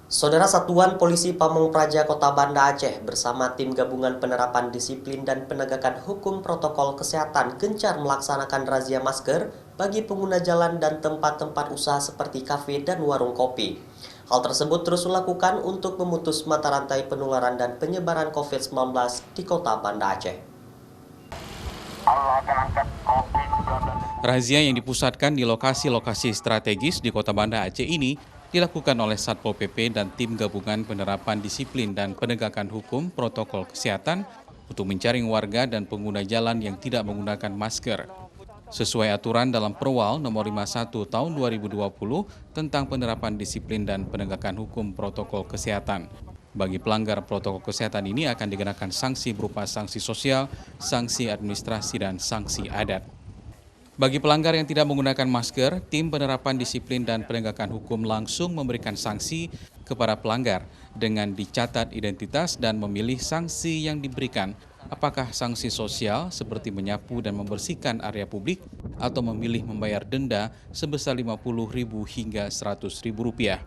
Saudara Satuan Polisi Pamong Praja Kota Banda Aceh bersama tim gabungan penerapan disiplin dan penegakan hukum protokol kesehatan gencar melaksanakan razia masker bagi pengguna jalan dan tempat-tempat usaha seperti kafe dan warung kopi. Hal tersebut terus dilakukan untuk memutus mata rantai penularan dan penyebaran COVID-19 di Kota Banda Aceh. Razia yang dipusatkan di lokasi-lokasi strategis di Kota Banda Aceh ini dilakukan oleh Satpol PP dan tim gabungan penerapan disiplin dan penegakan hukum protokol kesehatan untuk menjaring warga dan pengguna jalan yang tidak menggunakan masker. Sesuai aturan dalam Perwal nomor 51 tahun 2020 tentang penerapan disiplin dan penegakan hukum protokol kesehatan. Bagi pelanggar protokol kesehatan ini akan dikenakan sanksi berupa sanksi sosial, sanksi administrasi, dan sanksi adat. Bagi pelanggar yang tidak menggunakan masker, tim penerapan disiplin dan penegakan hukum langsung memberikan sanksi kepada pelanggar dengan dicatat identitas dan memilih sanksi yang diberikan, apakah sanksi sosial seperti menyapu dan membersihkan area publik atau memilih membayar denda sebesar Rp50.000 hingga Rp100.000.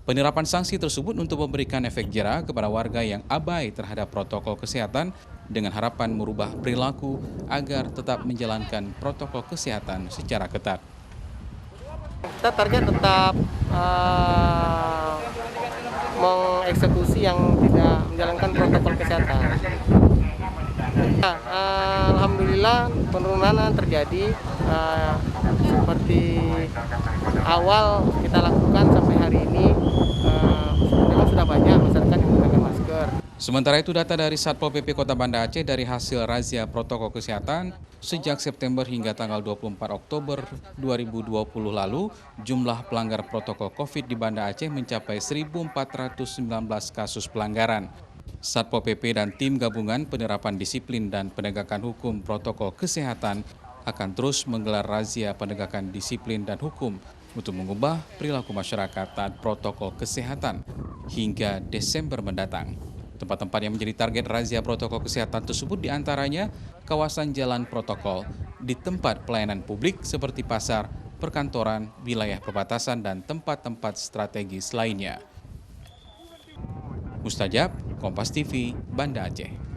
Penerapan sanksi tersebut untuk memberikan efek jera kepada warga yang abai terhadap protokol kesehatan dengan harapan merubah perilaku agar tetap menjalankan protokol kesehatan secara ketat. Kita target tetap mengeksekusi yang tidak menjalankan protokol kesehatan. Nah, alhamdulillah penurunan terjadi seperti awal kita lakukan sampai hari ini memang sudah banyak masyarakat yang menggunakan masker. Sementara itu data dari Satpol PP Kota Banda Aceh dari hasil razia protokol kesehatan sejak September hingga tanggal 24 Oktober 2020 lalu, jumlah pelanggar protokol COVID di Banda Aceh mencapai 1.419 kasus pelanggaran. Satpol PP dan tim gabungan penerapan disiplin dan penegakan hukum protokol kesehatan akan terus menggelar razia penegakan disiplin dan hukum untuk mengubah perilaku masyarakat taat protokol kesehatan hingga Desember mendatang. Tempat-tempat yang menjadi target razia protokol kesehatan tersebut diantaranya kawasan jalan protokol, di tempat pelayanan publik seperti pasar, perkantoran, wilayah perbatasan, dan tempat-tempat strategis lainnya. Mustajab, Kompas TV, Banda Aceh.